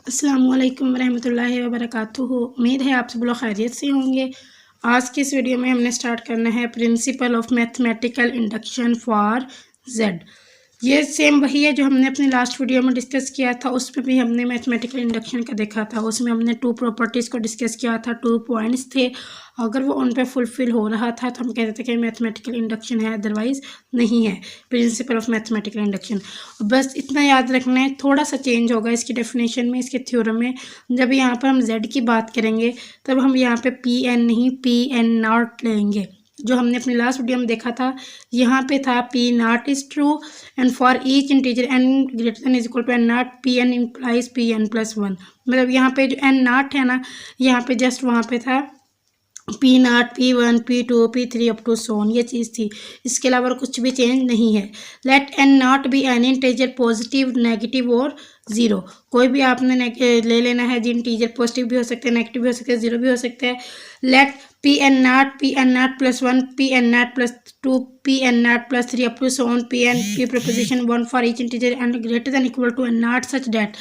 अस्सलामुअलैकुम वरहमतुल्लाहि वबरकातुहू। उम्मीद है आप सब लोग खैरियत से होंगे। आज की इस वीडियो में हमने स्टार्ट करना है principle of mathematical induction for Z. ये सेम वही है जो हमने अपनी लास्ट वीडियो में डिस्कस किया था। उसमें भी हमने मैथमेटिकल इंडक्शन का देखा था। उसमें हमने टू प्रॉपर्टीज़ को डिस्कस किया था, 2 पॉइंट्स थे। अगर वो उन पे फुलफिल हो रहा था तो हम कहते थे कि मैथमेटिकल इंडक्शन है, अदरवाइज़ नहीं है। प्रिंसिपल ऑफ मैथमेटिकल इंडक्शन, बस इतना याद रखना है। थोड़ा सा चेंज होगा इसकी डेफिनेशन में, इसके थ्योरम में। जब यहाँ पर हम जेड की बात करेंगे तब हम यहाँ पे पी एन नहीं पी एन नॉट लेंगे। जो हमने अपनी लास्ट वीडियो में देखा था, यहाँ पे था P naught is true and for each integer n greater than is equal to n naught P n implies P n plus one. मतलब यहाँ पे जो एन नॉट है ना, यहाँ पे जस्ट वहाँ पे था P naught P one P two P three up to son, ये चीज़ थी। इसके अलावा कुछ भी चेंज नहीं है। Let n naught be an integer positive negative और ज़ीरो। कोई भी आपने ले लेना है जिन इंटीजर पॉजिटिव भी हो सकते हैं, नेगेटिव भी हो सकते हैं, ज़ीरो भी हो सकता है। Let P n naught plus one P n naught plus two P n naught plus three up to so on P n P proposition one for each integer and greater than equal to n naught such that.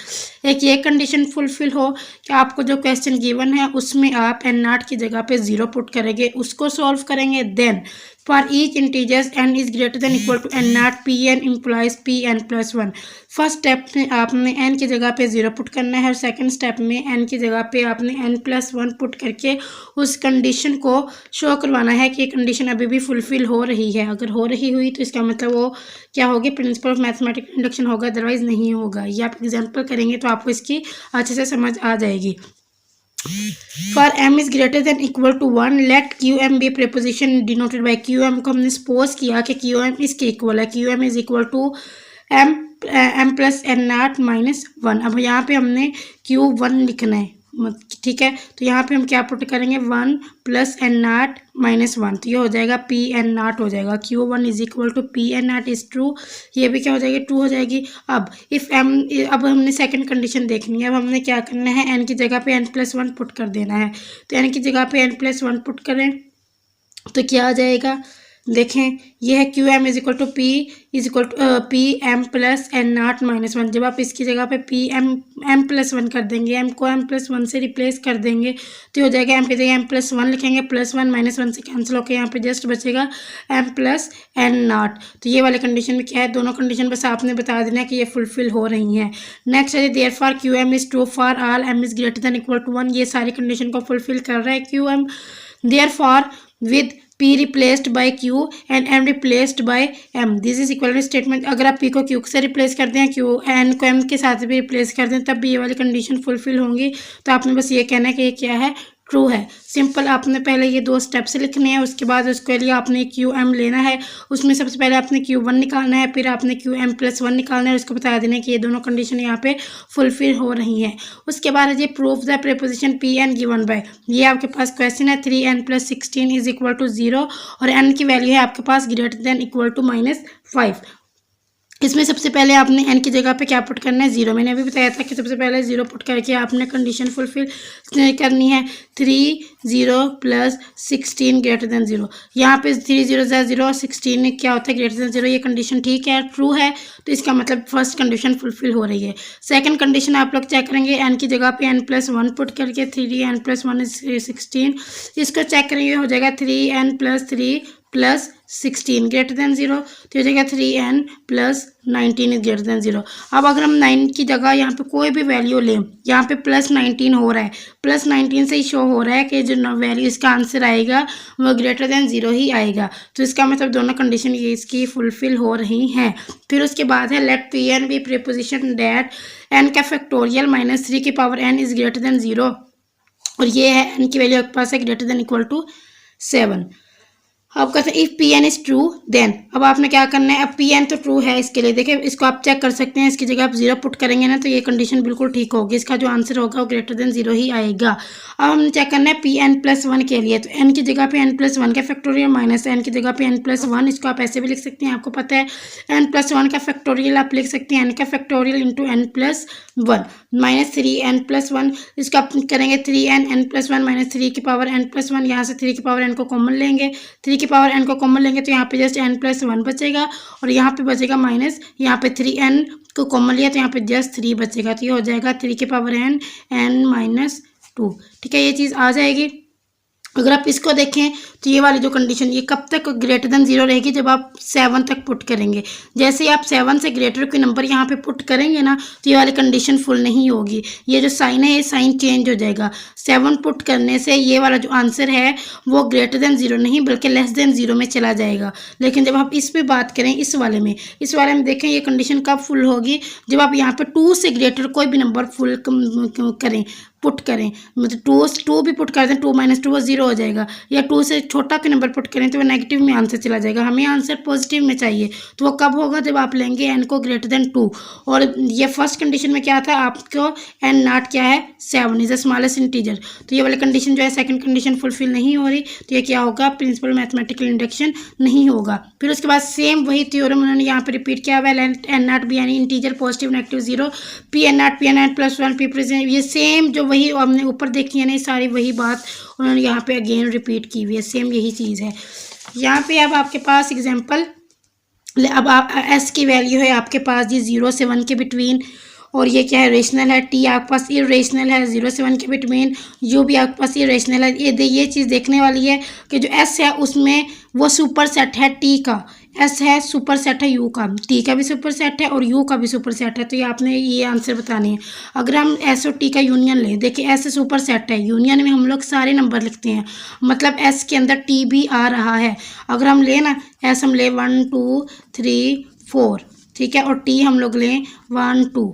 एक ये condition fulfil हो कि आपको जो question given है उसमें आप N not की जगह पे ज़ीरो पुट करेंगे, उसको सॉल्व करेंगे। Then for each integers n is greater than equal to n naught P n implies P n plus one. First step में आपने एन की जगह पे ज़ीरो पुट करना है और सेकंड स्टेप में एन की जगह पे आपने एन प्लस वन पुट करके उस कंडीशन को शो करवाना है कि कंडीशन अभी भी फुलफिल हो रही है। अगर हो रही हुई तो इसका मतलब वो क्या होगी, प्रिंसिपल ऑफ मैथमेटिकल इंडक्शन होगा, अदरवाइज नहीं होगा। ये आप एग्जाम्पल करेंगे तो आपको इसकी अच्छे से समझ आ जाएगी। For m is greater than equal to one let Q m be proposition denoted by Q m को हमने सपोज किया कि क्यू एम इसके इक्वल है। Q m is equal to m plus n naught minus one. अब यहाँ पे हमने क्यू वन लिखना है, ठीक है। तो यहाँ पे हम क्या पुट करेंगे, one plus n naught minus one, तो ये हो जाएगा पी एन नॉट हो जाएगा। Q one is equal to P n naught is true, ये भी क्या हो जाएगी, ट्रू हो जाएगी। अब इफ़ एम, अब हमने सेकंड कंडीशन देखनी है। अब हमने क्या करना है, एन की जगह पे एन प्लस वन पुट कर देना है। तो एन की जगह पे एन प्लस वन पुट करें तो क्या आ जाएगा, देखें ये है Q m is equal to P is equal to P m plus n naught minus one. जब आप इसकी जगह पे पी एम प्लस वन कर देंगे, एम को एम प्लस वन से रिप्लेस कर देंगे तो हो जाएगा एम की जगह एम प्लस वन लिखेंगे, प्लस वन माइनस वन से कैंसिल होकर यहाँ पे जस्ट बचेगा एम प्लस एन नॉट। तो ये वाले कंडीशन में क्या है, दोनों कंडीशन बस आपने बता देना है कि ये फुलफिल हो रही हैं। नेक्स्ट है therefore Q m is true for all m is greater than equal to one. ये सारी कंडीशन को फुलफिल कर रहा है Q m. Therefore with P replaced by Q and M replaced by M, this is equal statement. अगर आप P को Q से रिप्लेस कर दें, Q N को M के साथ भी रिप्लेस कर दें, तब भी ये वाली कंडीशन फुलफिल होंगी। तो आपने बस ये कहना है कि ये क्या है, ट्रू है। सिंपल, आपने पहले ये दो स्टेप्स लिखने हैं, उसके बाद उसके लिए आपने क्यू एम लेना है। उसमें सबसे पहले आपने क्यू वन निकालना है, फिर आपने क्यू एम प्लस वन निकालना है, उसको बता देना है कि ये दोनों कंडीशन यहाँ पे फुलफिल हो रही हैं। उसके बाद ये proof the proposition P n given by, ये आपके पास क्वेश्चन है 3n plus 16 is equal to 0 और n की वैल्यू है आपके पास greater than equal to minus 5। इसमें सबसे पहले आपने n की जगह पे क्या पुट करना है, जीरो। मैंने अभी बताया था कि सबसे पहले जीरो पुट करके आपने कंडीशन फुलफिल करनी है। 3 0 प्लस 16 ग्रेटर देन 0। यहाँ पे 3 0 0 और 16 क्या होता है, ग्रेटर देन 0। ये कंडीशन ठीक है, ट्रू है, तो इसका मतलब फर्स्ट कंडीशन फुलफिल हो रही है। सेकंड कंडीशन आप लोग चेक करेंगे, n की जगह पे n प्लस वन पुट करके 3n प्लस वन 16, इसको चेक करेंगे हो जाएगा 3n plus 3 plus 16 greater than 0, तो हो जाएगा 3n plus 19 is greater than 0। अब अगर हम 9 की जगह यहाँ पे कोई भी वैल्यू लें, यहाँ पे प्लस 19 हो रहा है, प्लस 19 से ही शो हो रहा है कि जो वैल्यू इसका आंसर आएगा वो ग्रेटर देन 0 ही आएगा। तो इसका मतलब दोनों कंडीशन ये इसकी फुलफिल हो रही हैं। फिर उसके बाद है let P n be proposition that n का फैक्टोरियल माइनस 3 की power n is greater than 0 और ये है n की वैल्यू आपके पास है ग्रेटर देन इक्वल टू 7। अब कहते हैं if P n is true then, अब आपने क्या करना है, अब पी एन तो ट्रू है, इसके लिए देखिए इसको आप चेक कर सकते हैं। इसकी जगह आप 0 पुट करेंगे ना तो ये कंडीशन बिल्कुल ठीक होगी, इसका जो आंसर होगा वो ग्रेटर देन 0 ही आएगा। अब हमने चेक करना है पी एन प्लस वन के लिए, तो एन की जगह पे एन प्लस वन का फैक्टोरियल माइनस एन की जगह पे एन प्लस वन, इसको आप ऐसे भी लिख सकते हैं, आपको पता है एन प्लस वन का फैक्टोरियल आप लिख सकते हैं एन का factorial into n plus 1 minus 3n+1, इसका करेंगे 3n+1 माइनस 3n+1, यहाँ से 3n को कॉमन लेंगे, 3n को कॉमन लेंगे तो यहाँ पे जस्ट n+1 बचेगा और यहाँ पे बचेगा माइनस, यहाँ पे 3n को कॉमन लिया तो यहाँ पे जस्ट 3 बचेगा, तो ये हो जाएगा 3n n-2। ठीक है, ये चीज़ आ जाएगी। अगर आप इसको देखें तो ये वाली जो कंडीशन ये कब तक ग्रेटर देन 0 रहेगी, जब आप 7 तक पुट करेंगे। जैसे ही आप 7 से ग्रेटर कोई नंबर यहाँ पे पुट करेंगे ना तो ये वाली कंडीशन फुल नहीं होगी, ये जो साइन है ये साइन चेंज हो जाएगा। 7 पुट करने से ये वाला जो आंसर है वो ग्रेटर देन 0 नहीं बल्कि लेस देन 0 में चला जाएगा। लेकिन जब आप इस पर बात करें इस वाले में देखें ये कंडीशन कब फुल होगी, जब आप यहाँ पे 2 से ग्रेटर कोई भी नंबर फुल करें, पुट करें, मतलब 2 भी पुट कर दें, 2 - 2 वो 0 हो जाएगा, या 2 से छोटा का नंबर पुट करें तो वो नेगेटिव में आंसर चला जाएगा। हमें आंसर पॉजिटिव में चाहिए, तो वो कब होगा, जब आप लेंगे n को ग्रेटर देन 2। और ये फर्स्ट कंडीशन में क्या था, आपको n नॉट क्या है 7 इज द स्मॉलेस्ट इंटीजर, तो ये वाली कंडीशन जो है सेकंड कंडीशन फुलफिल नहीं हो रही, तो ये क्या होगा, प्रिंसिपल मैथमेटिकल इंडक्शन नहीं होगा। फिर उसके बाद सेम वही थ्योरम उन्होंने यहाँ पे रिपीट किया हुआ है, n not be any integer positive negative 0, pn not pn+1 p, ये सेम जो वही हमने ऊपर देखी है ना सारी वही बात उन्होंने यहाँ पे अगेन रिपीट की हुई है, सेम यही चीज़ है यहाँ पे। अब आपके पास एग्जांपल, अब आप एस की वैल्यू है आपके पास जी 0 से 1 के बिटवीन, और ये क्या है रेशनल है, टी आपके पास इरेशनल है 0 से 1 के बिटवीन, यू भी आपके पास इरेशनल है। ये चीज़ देखने वाली है कि जो एस है उसमें वो सुपर सेट है टी का, एस है सुपर सेट है यू का, टी का भी सुपर सेट है और यू का भी सुपर सेट है, तो ये आपने ये आंसर बतानी है। अगर हम एस और टी का यूनियन लें, देखिए एस सुपर सेट है, यूनियन में हम लोग सारे नंबर लिखते हैं, मतलब एस के अंदर टी भी आ रहा है। अगर हम लें ना एस हम लें 1 2 3 4, ठीक है, और टी हम लोग लें 1 2,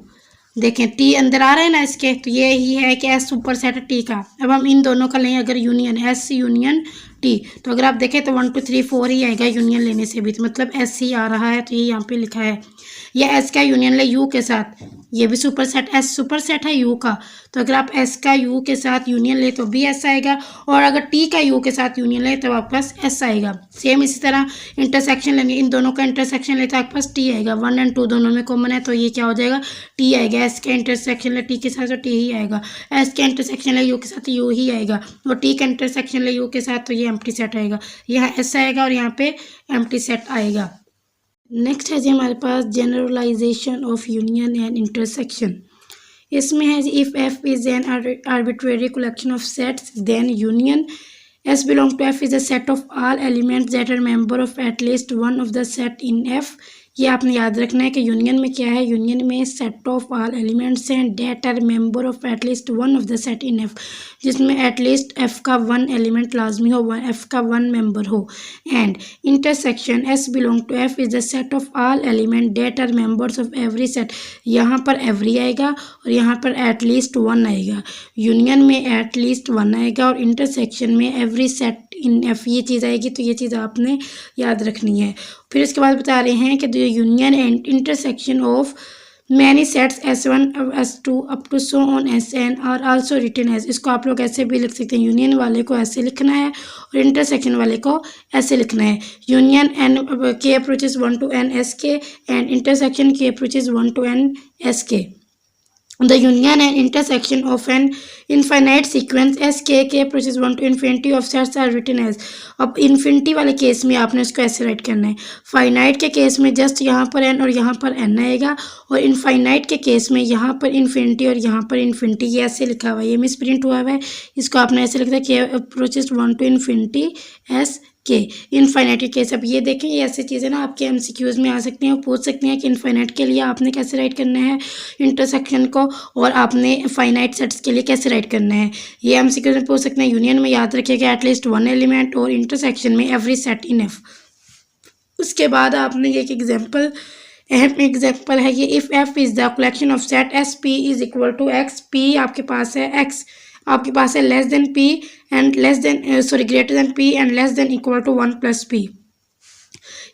देखें टी अंदर आ रहा है ना इसके, तो ये ही है कि एस सुपर सेट है टी का। अब हम इन दोनों का लें अगर यूनियन, एस यूनियन टी, तो अगर आप देखें तो 1 2 3 4 ही आएगा यूनियन लेने से भी, तो मतलब एस ही आ रहा है, तो ये यहाँ पे लिखा है। या एस का यूनियन ले यू के साथ, ये भी super set, S super set है यू का, तो अगर आप एस का यू के साथ यूनियन ले तो भी एस आएगा, और अगर टी का यू के साथ यूनियन ले तो आपके पास एस आएगा। सेम इसी तरह इंटरसेक्शन लेंगे, इन दोनों का इंटरसेक्शन ले तो आपके पास टी आएगा, 1 और 2 दोनों में कॉमन है, तो ये क्या हो जाएगा टी आएगा। एस का इंटरसेक्शन ले टी के साथ तो टी ही आएगा, एस का इंटरसेक्शन ले यू के साथ यू ही आएगा, और टी का इंटरसेक्शन ले यू के साथ तो ये एम्प्टी सेट आएगा, यहाँ एस आएगा और यहाँ पे एम्प्टी सेट आएगा। नेक्स्ट है जी हमारे पास generalisation of union and intersection. इसमें है if F is an arbitrary collection of sets then union S belong to F is a set of all elements that are member of at least one of the set in F. ये आपने याद रखना है कि union में क्या है, union में सेट ऑफ ऑल एलिमेंट्स हैं that are member of at least one of the set in F, जिसमें एटलीस्ट एफ का 1 एलिमेंट लाजमी हो, एफ का 1 मेंबर हो। And intersection S belong to F is the set of all element that are members of every set, यहाँ पर every आएगा और यहाँ पर एटलीस्ट 1 आएगा। यूनियन में एटलीस्ट 1 आएगा और इंटरसेक्शन में एवरी सेट इन एफ ये चीज़ आएगी, तो ये चीज़ आपने याद रखनी है। फिर इसके बाद बता रहे हैं कि the union and intersection of many sets S1 S2 up to so on Sn are also written as, इसको आप लोग ऐसे भी लिख सकते हैं, यूनियन वाले को ऐसे लिखना है और इंटरसेक्शन वाले को ऐसे लिखना है। यूनियन एन के approaches 1 to n Sk and intersection के approaches 1 to n Sk। The union and intersection of an infinite sequence Sk के approaches 1 to infinity of sets are written as। अब इन्फिनिटी वाले केस में आपने उसको ऐसे right करना है, फाइनाइट के केस में जस्ट यहाँ पर n और यहाँ पर n आएगा, और इनफाइनाइट के केस में यहाँ पर इन्फिनिटी और यहाँ पर इन्फिनिटी, ये ऐसे लिखा हुआ है, ये मिस प्रिंट हुआ है, इसको आपने ऐसे लिखा है कि अप्रोचेज 1 to infinity S के इनफाइनाइट केस। अब ये देखें ये ऐसी चीज़ें ना आपके एमसीक्यूज में आ सकती हैं, पूछ सकते हैं कि इनफाइनाइट के लिए आपने कैसे राइट करना है इंटरसेक्शन को, और आपने फाइनाइट सेट्स के लिए कैसे राइट करना है, ये एमसीक्यूज में पूछ सकते हैं। यूनियन में याद रखिएगा एटलीस्ट 1 एलिमेंट, और इंटरसेक्शन में एवरी सेट इन एफ। उसके बाद आपने एक एग्जाम्पल, अहम एग्जाम्पल है ये, if F is the collection of set S P is equal to X, P आपके पास है एक्स, आपके पास है less than P and less than greater than P and less than equal to 1 + p।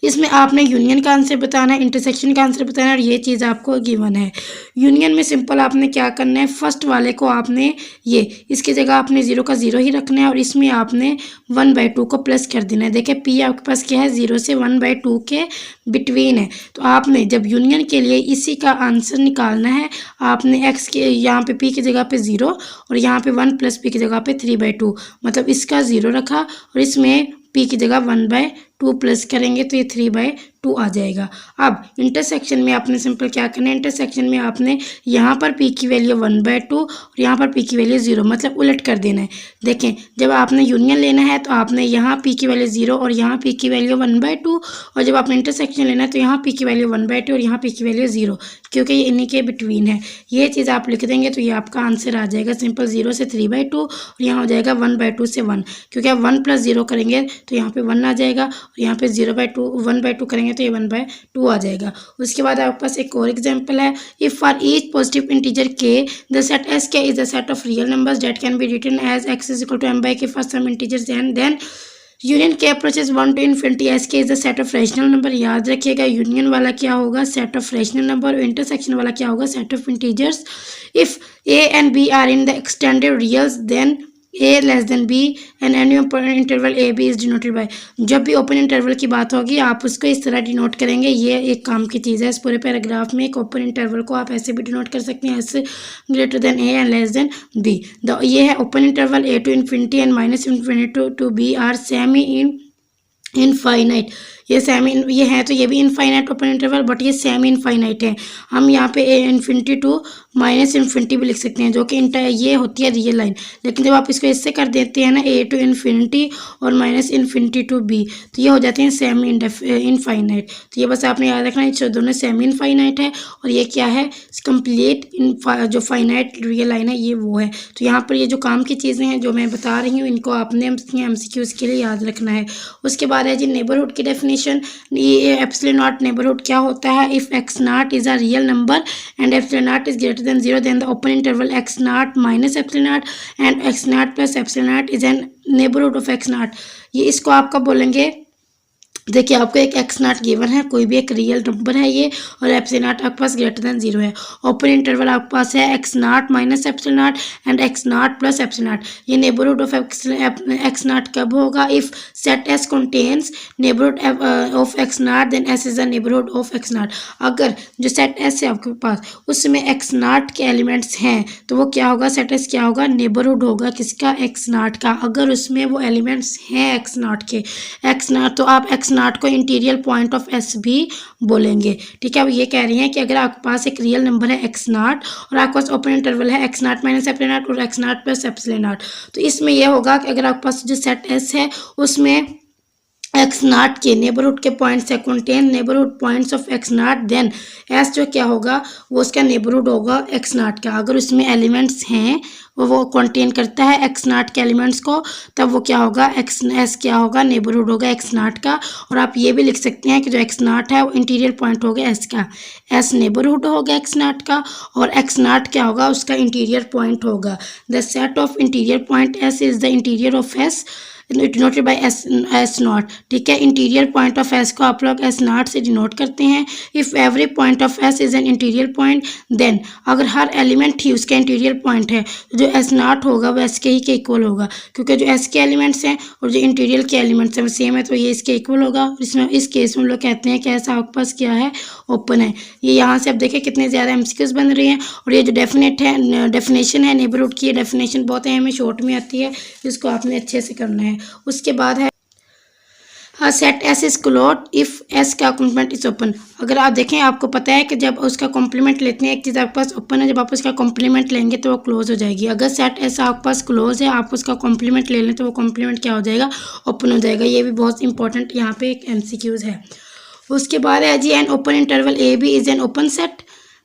इसमें आपने यूनियन का answer बताना है, इंटरसेक्शन का आंसर बताना है और ये चीज़ आपको गिवन है। यूनियन में सिंपल आपने क्या करना है, फर्स्ट वाले को आपने ये इसकी जगह आपने 0 का 0 ही रखना है और इसमें आपने 1/2 को प्लस कर देना है। देखिए पी आपके पास क्या है, 0 से 1/2 के बिटवीन है। तो आपने जब यूनियन के लिए इसी का आंसर निकालना है, आपने एक्स के यहाँ पे पी की जगह पे 0 और यहाँ पे 1 प्लस पी की जगह पे 3/2, मतलब इसका 0 रखा और इसमें पी की जगह 1/2 प्लस करेंगे तो ये 3/2 आ जाएगा। अब इंटरसेक्शन में आपने सिंपल क्या करना है, इंटरसेक्शन में आपने यहाँ पर पी की वैल्यू 1/2 और यहाँ पर पी की वैल्यू 0, मतलब उलट कर देना है। देखें जब आपने यूनियन लेना है तो आपने यहाँ पी की वैल्यू 0 और यहाँ पी की वैल्यू 1/2, और जब आपने इंटरसेक्शन लेना है तो यहाँ पी की वैल्यू 1/2 और यहाँ पी की वैल्यू 0, क्योंकि ये इन्हीं के बिटवीन है। ये चीज़ आप लिख देंगे तो ये आपका आंसर आ जाएगा सिंपल 0 से 3/2 और यहाँ हो जाएगा 1/2 से 1, क्योंकि आप 1 + 0 करेंगे तो यहाँ पे 1 आ जाएगा और यहाँ पे 0/2 1/2 करेंगे तो ये 1/2 आ जाएगा। उसके बाद आपके पास एक और एग्जांपल है, if for each positive integer K the set S K is the set of real numbers that can be written as x = m/k for some integers and then union K approaches 1 to infinity, S K is the set of rational number. याद रखिएगा union वाला क्या होगा, set of rational number, और intersection वाला क्या होगा, set of integers. If A and B are in the extended reals then a less than b and any open interval a b is denoted by। जब भी open interval की बात होगी आप उसको इस तरह डिनोट करेंगे। ये एक काम की चीज़ है। इस पूरे पैराग्राफ में एक ओपन इंटरवल को आप ऐसे भी डिनोट कर सकते हैं, ऐसे greater than a and less than b। ये है open interval a to infinity and -infinity to b are semi infinite. ये सेमी ये है तो ये भी इनफाइनाइट ओपन इंटरवल, बट ये सेमी इनफाइनाइट है। हम यहाँ पे इन्फिनिटी टू -इन्फिनिटी भी लिख सकते हैं, जो कि ये होती है रियल लाइन। लेकिन जब आप इसको इससे कर देते हैं ना, a to infinity और -इन्फिनिटी टू b, तो ये हो जाते हैं सेमी इनफाइनाइट। तो ये बस आपने याद रखना है, दोनों सेमी इनफाइनाइट है और ये क्या है, कंप्लीट जो फाइनाइट रियल लाइन है ये वो है। तो यहाँ पर ये जो काम की चीज़ें हैं जो मैं बता रही हूँ, इनको आपने MCQs के लिए याद रखना है। उसके बाद है जी नेबरहुड की डेफिनेशन। ये एप्सिलॉन नॉट नेबरहुड क्या होता है, if x0 is a real number and epsilon is greater than 0 then the open interval x0 minus epsilon and x0 plus epsilon is an neighbourhood of x0। ये इसको आप कब बोलेंगे, देखिए आपको एक x0 गिवन है, कोई भी एक रियल नंबर है ये, और एप्सिलॉन आपके पास ग्रेटर देन 0 है। ओपन इंटरवल आपके पास है x0 minus epsilon and x0 plus epsilon. ये नेबरहुड ऑफ x0 कब होगा, if set S contains neighbourhood of x0 then S is the neighbourhood of x0। अगर जो सेट S है आपके पास उसमें x0 के एलिमेंट्स हैं तो वो क्या होगा, सेट S क्या होगा, नेबरहुड होगा किसका, x0 का। अगर उसमें वो एलिमेंट्स हैं x0 के, x0 तो आप x0 को इंटीरियर पॉइंट ऑफ S भी बोलेंगे। ठीक है, अब ये कह रही हैं कि अगर आपके पास एक रियल नंबर है x0 और आपके पास ओपन इंटरवल है x0 माइनस एप्सिलॉन और x0 प्लस एप्सिलॉन, तो इसमें यह होगा कि अगर आपके पास जो सेट S है उसमें x0 के नेबरहुड के पॉइंट्स है, contain neighbourhood points of x0, then S जो क्या होगा वो उसका नेबरहुड होगा x0 का। अगर उसमें एलिमेंट्स हैं वो कंटेन करता है x0 के एलिमेंट्स को, तब वो क्या होगा, S क्या होगा, नेबरहुड होगा x0 का। और आप ये भी लिख सकते हैं कि जो x0 है वो इंटीरियर पॉइंट होगा S का, S नेबरहुड होगा x0 का और x0 क्या होगा, उसका इंटीरियर पॉइंट होगा। The set of interior point S is the interior of S denoted by S0। ठीक है, इंटीरियर पॉइंट ऑफ S को आप लोग S0 से डिनोट करते हैं। If every point of S is an interior point then, अगर हर एलिमेंट ही उसका इंटीरियर पॉइंट है तो जो S0 होगा वो S के ही के इक्वल होगा, क्योंकि जो S के एलिमेंट्स हैं और जो इंटीरियर के एलिमेंट्स हैं वो सेम है, तो ये इसके इक्वल होगा। इसमें इस केस में हम लोग कहते हैं कि ऐसा आपके पास क्या है, ओपन है। ये यहाँ से आप देखें कितने ज़्यादा MCQs बन रही हैं। और ये जो डेफिनेशन है नेबरहुड की, ये डेफिनेशन बहुत है, हमें शॉर्ट में आती है, इसको आपने अच्छे से करना है। उसके बाद है set S is closed if S का कॉम्प्लीमेंट इज ओपन। अगर आप देखें आपको पता है कि जब उसका कॉम्प्लीमेंट लेते हैं, एक चीज़ आपके पास ओपन है, जब आप उसका कॉम्प्लीमेंट लेंगे तो वो क्लोज हो जाएगी। अगर सेट S आपके पास क्लोज है, आप उसका कॉम्प्लीमेंट ले लें तो वो कॉम्प्लीमेंट क्या हो जाएगा, ओपन हो जाएगा। ये भी बहुत इंपॉर्टेंट यहाँ पे एक MCQs है। उसके बाद है जी an open interval AB is an open set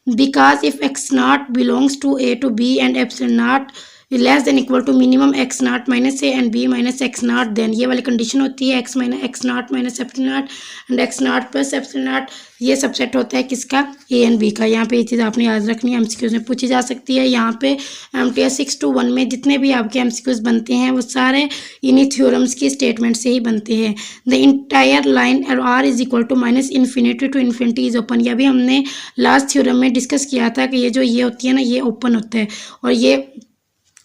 because if x0 belongs to A to B and epsilon naught less than equal to minimum x naught minus a and b minus x naught, then ये वाली condition होती है x minus x naught minus epsilon naught and x naught plus epsilon naught. ये subset होता है किसका, ए and B का। यहाँ पे ये चीज़ आपने याद रखनी है, एमसीक्यूज में पूछी जा सकती है। यहाँ पे एमटीएस 6 to 1 में जितने भी आपके एमसीक्यूज बनते हैं वो सारे इन्हीं थ्योरम्स की स्टेटमेंट से ही बनते हैं। The entire line R is equal to minus infinity to infinity is open. यह भी हमने लास्ट थ्योरम में डिस्कस किया था कि ये जो ये होती है ना, ये ओपन होता है, और ये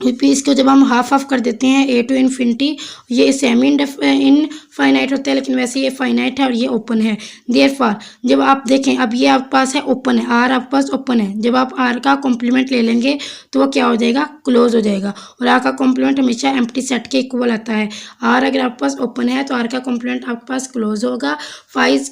इसको जब हम हाफ ऑफ कर देते हैं ए टू इन्फिनिटी, ये सेमी इनफाइनाइट होता है, लेकिन वैसे ये फाइनाइट है और ये ओपन है। देयरफॉर जब आप देखें, अब ये आपके पास है ओपन है, आर आपके पास ओपन है, जब आप आर का कॉम्प्लीमेंट ले लेंगे तो वो क्या हो जाएगा, क्लोज हो जाएगा। और आर का कॉम्प्लीमेंट हमेशा एम्प्टी सेट के इक्वल आता है। आर अगर आपके पास ओपन है तो आर का कॉम्प्लीमेंट आपके पास क्लोज होगा। फाइव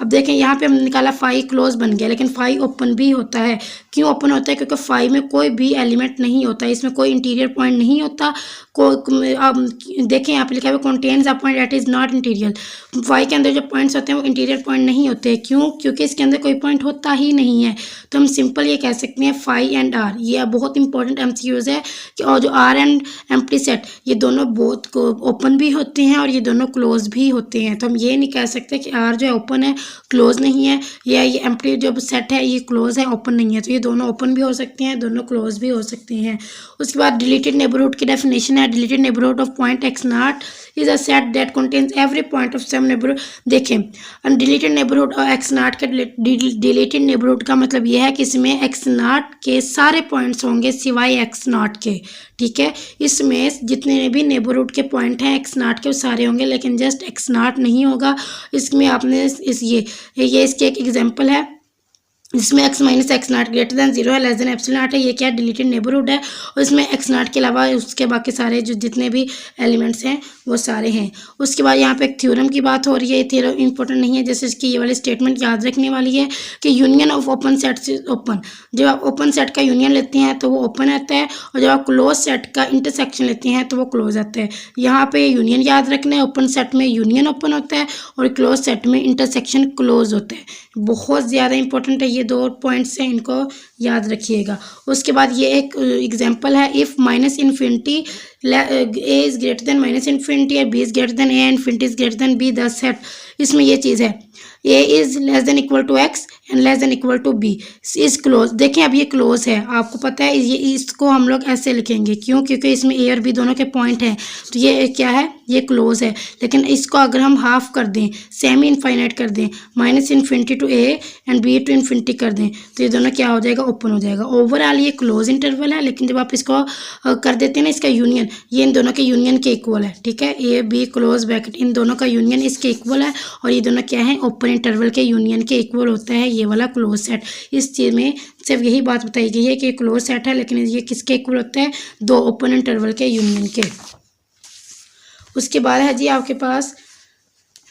अब देखें यहाँ पे हमने निकाला फाइव क्लोज बन गया, लेकिन फाइव ओपन भी होता है। क्यों ओपन होता है, क्योंकि फाइव में कोई भी एलिमेंट नहीं होता, इसमें कोई इंटीरियर पॉइंट नहीं होता। देखें यहाँ पे लिखा है contains a point that is not interior. Five के अंदर जो पॉइंट्स होते हैं वो इंटीरियर पॉइंट नहीं होते। क्यों, क्योंकि इसके अंदर कोई पॉइंट होता ही नहीं है। तो हम सिंपल ये कह सकते हैं फाइव एंड आर, ये बहुत इंपॉर्टेंट एमसीक्यूज है कि और जो आर एंड एम्प्टी सेट ये दोनों बहुत ओपन भी होते हैं और ये दोनों क्लोज भी होते हैं। तो हम ये नहीं कह सकते कि आर जो है ओपन है क्लोज नहीं है, या ये एम्प्टी जो सेट है ये क्लोज है ओपन नहीं है। तो ये दोनों ओपन भी हो सकते हैं, दोनों क्लोज भी हो सकते हैं। उसके बाद डिलीटेड नेबरहुड की डेफिनेशन है, deleted neighbourhood of point X naught is a set that contains every point of some neighbourhood. देखें अनडिलीटेड नेबरहुड और एक्स नॉट के डिलीटेड नेबरहुड का मतलब यह है कि इसमें एक्स नॉट के सारे पॉइंट्स होंगे सिवाय एक्स नॉट के। ठीक है, इसमें जितने भी नेबरहुड के पॉइंट हैं एक्स नॉट के वो सारे होंगे, लेकिन जस्ट एक्स नॉट नहीं होगा। इसमें आपने ये इसके एक एग्जाम्पल है, इसमें x minus x not greater than zero है, लेस देन एप्सिलॉन नॉट है। ये क्या डिलीटेड नेबरहुड है, और इसमें एक्स नॉट के अलावा उसके बाकी सारे जो जितने भी एलिमेंट्स हैं वो सारे हैं। उसके बाद यहाँ पे एक थ्योरम की बात हो रही है। थ्योरम इंपॉर्टेंट नहीं है, जैसे इसकी ये वाली स्टेटमेंट याद रखने वाली है कि union of open sets is open. जब आप ओपन सेट का यूनियन लेते हैं तो वो ओपन आता है, और जब आप क्लोज सेट का इंटरसेक्शन लेते हैं तो वो क्लोज आता है। यहाँ पे यूनियन याद रखना है, ओपन सेट में यूनियन ओपन होता है और क्लोज सेट में इंटरसेक्शन क्लोज होता है। बहुत ज़्यादा इंपॉर्टेंट है, ये दो पॉइंट्स हैं, इनको याद रखिएगा। उसके बाद ये एक एग्जांपल है, if minus infinity a is greater than minus infinity और b is greater than a, infinity is greater than b, the set. इसमें ये चीज़ है a is less than equal to x and less than equal to b is close. देखें अब ये close है, आपको पता है ये इसको हम लोग ऐसे लिखेंगे। क्यों, क्योंकि इसमें ए और बी दोनों के पॉइंट हैं, तो ये क्या है, ये क्लोज है। लेकिन इसको अगर हम हाफ कर दें, सेमी इनफाइनाइट कर दें, minus infinity to A and B to infinity कर दें, तो ये दोनों क्या हो जाएगा, ओपन हो जाएगा। ओवरऑल ये क्लोज इंटरवल है, लेकिन जब आप इसको कर देते हैं ना, इसका यूनियन, ये इन दोनों के यूनियन के इक्वल है। ठीक है, ए बी क्लोज ब्रैकेट, इन दोनों का यूनियन इसके इक्वल है, और ये दोनों क्या है, ओपन इंटरवल के यूनियन के इक्वल होता है ये वाला क्लोज सेट। इस चीज़ में सिर्फ यही बात बताई गई है कि क्लोज सेट है, लेकिन ये किसके इक्वल होता है, दो ओपन इंटरवल के यूनियन के। उसके बाद है जी आपके पास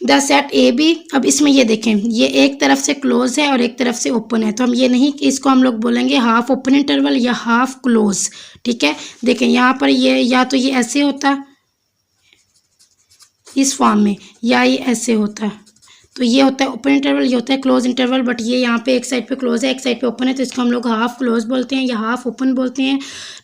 द सेट ए बी। अब इसमें ये देखें, ये एक तरफ से क्लोज है और एक तरफ से ओपन है, तो हम ये नहीं कि इसको हम लोग बोलेंगे हाफ ओपन इंटरवल या हाफ क्लोज। ठीक है, देखें यहाँ पर ये या तो ये ऐसे होता इस फॉर्म में, या ये ऐसे होता। तो ये होता है ओपन इंटरवल, ये होता है क्लोज इंटरवल। बट ये यहाँ पे एक साइड पे क्लोज है, एक साइड पे ओपन है, तो इसको हम लोग हाफ क्लोज बोलते हैं या हाफ ओपन बोलते हैं।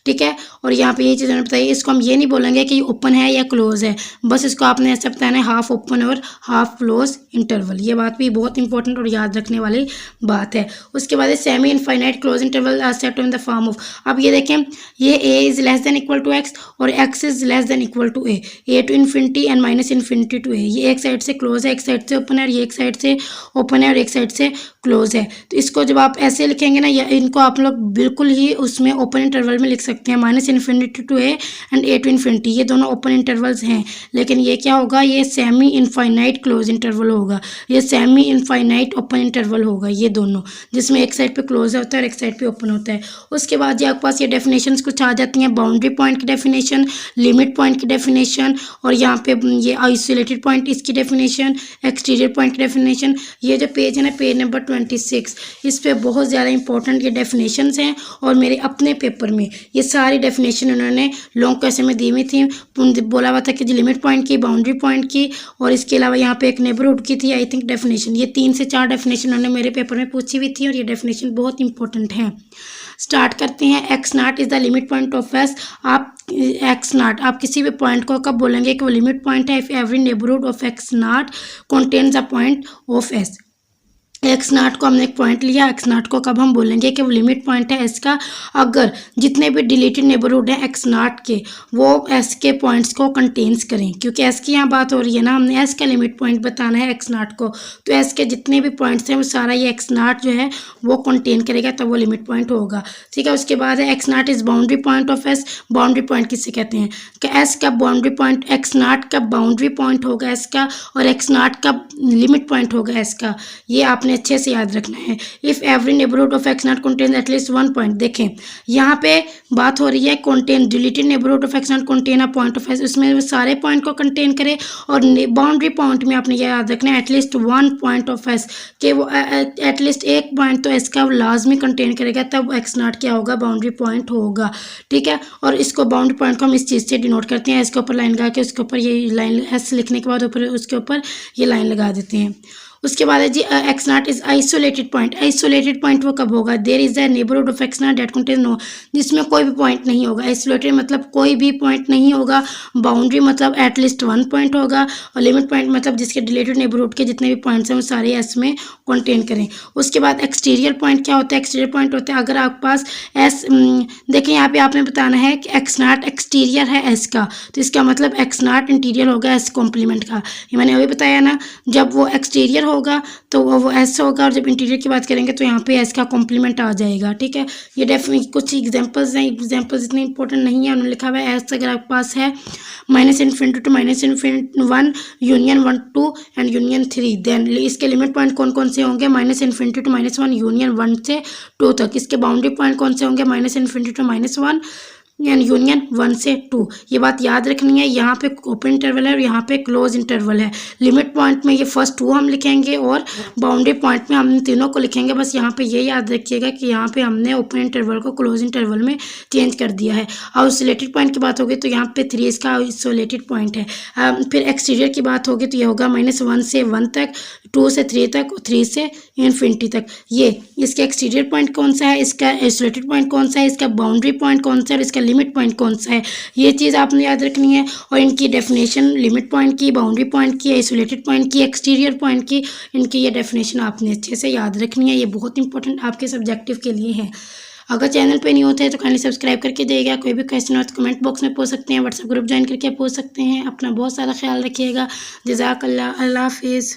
ठीक है, और यहाँ पे ये चीज़ मैंने बताई, इसको हम ये नहीं बोलेंगे कि ये ओपन है या क्लोज है, बस इसको आपने ऐसा बताना है हाफ ओपन और हाफ क्लोज इंटरवल। ये बात भी बहुत इंपॉर्टेंट और याद रखने वाली बात है। उसके बाद semi infinite close interval are set in the form of. अब ये देखें, ये a is less than equal to x और x is less than equal to a to infinity and minus infinity to a. ये एक side से close है, एक साइड से ओपन है, और ये एक साइड से ओपन है और एक साइड से क्लोज है। तो इसको जब आप ऐसे लिखेंगे ना, या इनको आप लोग बिल्कुल ही उसमें ओपन इंटरवल में लिख सकते हैं, minus infinity to A and A to infinity, ये दोनों ओपन इंटरवल्स हैं। लेकिन ये क्या होगा, ये सेमी इनफाइनाइट क्लोज इंटरवल होगा, ये सेमी इनफाइनाइट ओपन इंटरवल होगा, ये दोनों, जिसमें एक साइड पे क्लोज होता है और एक साइड पे ओपन होता है। उसके बाद ये आपके पास ये डेफिनेशंस कुछ आ जाती हैं, बाउंड्री पॉइंट की डेफिनेशन, लिमिट पॉइंट की डेफिनेशन, और यहाँ पे ये आइसोलेटेड पॉइंट इसकी डेफिनेशन, एक्सटीरियर पॉइंट की डेफिनेशन। ये जो पेज है ना, पेज नंबर 26, इस पे बहुत ज़्यादा इंपॉर्टेंट ये डेफिनेशंस हैं, और मेरे अपने पेपर में ये सारी डेफिनेशन उन्होंने लॉन्ग क्वेश्चन में दी हुई थी। बोला हुआ था कि जो लिमिट पॉइंट की, बाउंड्री पॉइंट की, और इसके अलावा यहाँ पे एक नेबरहुड की थी आई थिंक डेफिनेशन। ये 3 से 4 डेफिनेशन उन्होंने मेरे पेपर में पूछी हुई थी, और ये डेफिनेशन बहुत इंपॉर्टेंट हैं। स्टार्ट करते हैं। X naught is the limit point of S. आप एक्स नॉट आप किसी भी पॉइंट को कब बोलेंगे कि वो लिमिट पॉइंट है? If every neighbourhood of x naught contains a point of S. X naught को हमने एक पॉइंट लिया, एक्स नाट को कब हम बोलेंगे कि वो लिमिट पॉइंट है एस का? अगर जितने भी डिलीटेड नेबरहुड हैं एक्स नाट के वो एस के पॉइंट्स को कंटेन्स करें, क्योंकि एस की यहाँ बात हो रही है ना, हमने एस का लिमिट पॉइंट बताना है एक्स नाट को, तो एस के जितने भी पॉइंट्स हैं वो सारा ये एक्स नाट जो है वो कंटेन करेगा, तब वो लिमिट पॉइंट होगा। ठीक है, उसके बाद है X naught is boundary point of S. Boundary point किससे कहते हैं कि एस का बाउंड्री पॉइंट, एक्स नाट का बाउंड्री पॉइंट होगा एस का, और एक्स नाट का लिमिट पॉइंट होगा एस का। ये आपने अच्छे से याद रखना है। If every neighbourhood of x not contain at least one point, देखें यहाँ पे बात हो रही है contain deleted neighbourhood of x not contain a point of S, उसमें वो सारे पॉइंट को कंटेन करे, और बाउंड्री पॉइंट में आपने ये याद रखना है at least one point of S, कि वो एटलीस्ट एक पॉइंट तो एस का लाजमी कंटेन करेगा, तब एक्स नॉट क्या होगा? बाउंड्री पॉइंट होगा। ठीक है, और इसको बाउंड्री पॉइंट को हम इस चीज़ से डिनोट करते हैं, इसके ऊपर लाइन लगा के उसके ऊपर ये लाइन एस लिखने के बाद ऊपर उसके ऊपर ये लाइन लगा देते हैं। उसके बाद है जी x naught is isolated point. Isolated point वो कब होगा? There is a neighbourhood of x naught that contain no, जिसमें कोई भी पॉइंट नहीं होगा। आइसोलेटेड मतलब कोई भी पॉइंट नहीं होगा, बाउंड्री मतलब एटलीस्ट वन पॉइंट होगा, और लिमिट पॉइंट मतलब जिसके डिलीटेड नेबरहुड के जितने भी पॉइंट्स हैं वो सारे एस में कंटेन करें। उसके बाद एक्सटीरियर पॉइंट क्या होता है? एक्सटीरियर पॉइंट होता है अगर आपके पास एस, देखिए यहाँ पे आपने बताना है कि एक्स नॉट एक्सटीरियर है एस का, तो इसका मतलब एक्स नॉट इंटीरियर होगा एस कॉम्प्लीमेंट का। ये मैंने अभी बताया ना, जब वो एक्सटीरियर होगा तो वो एस होगा, और जब इंटीरियर की बात करेंगे तो यहाँ पे एस का कॉम्प्लीमेंट आ जाएगा। ठीक है, ये डेफिनेट कुछ एग्जांपल्स हैं, एग्जांपल्स इतने इंपॉर्टेंट नहीं है। उन्होंने लिखा हुआ है एस अगर आपके पास है minus infinity to minus infinity one union one two and union three, then इसके लिमिट पॉइंट कौन कौन से होंगे? Minus infinity to minus one union one से टू तक। इसके बाउंड्री पॉइंट कौन से होंगे? Minus infinity to minus one and union one से टू। ये बात याद रखनी है, यहाँ पे ओपन इंटरवल है और यहाँ पे क्लोज इंटरवल है। लिमिट पॉइंट में ये फर्स्ट टू हम लिखेंगे और बाउंड्री पॉइंट में हम तीनों को लिखेंगे। बस यहाँ पे ये याद रखिएगा कि यहाँ पे हमने ओपन इंटरवल को क्लोज इंटरवल में चेंज कर दिया है। आइसोलेटेड पॉइंट की बात होगी तो यहाँ पे 3 इसका आइसोलेटेड पॉइंट है। फिर एक्सटीरियर की बात होगी तो ये होगा -1 से 1 तक, 2 से 3 तक, 3 से इन्फिनिटी तक। ये इसका एक्सटीरियर पॉइंट कौन सा है, इसका आइसोलेटेड पॉइंट कौन सा है, इसका बाउंड्री पॉइंट कौन सा है, और इसका लिमिट पॉइंट कौन सा है। ये चीज़ आपने याद रखनी है, और इनकी डेफिनेशन लिमिट पॉइंट की, बाउंड्री पॉइंट की, आइसोलेटेड पॉइंट की, एक्सटीरियर पॉइंट की, इनकी ये डेफिनेशन आपने अच्छे से याद रखनी है। ये बहुत इंपॉर्टेंट आपके सब्जेक्टिव के लिए है। अगर चैनल पे नहीं होते हैं तो काइंडली सब्सक्राइब करके जाइएगा। कोई भी क्वेश्चन हो तो कमेंट बॉक्स में पूछ सकते हैं, व्हाट्सएप ग्रुप ज्वाइन करके पूछ सकते हैं। अपना बहुत सारा ख्याल रखिएगा। जज़ाकल्लाह, अल्लाह हाफिज़।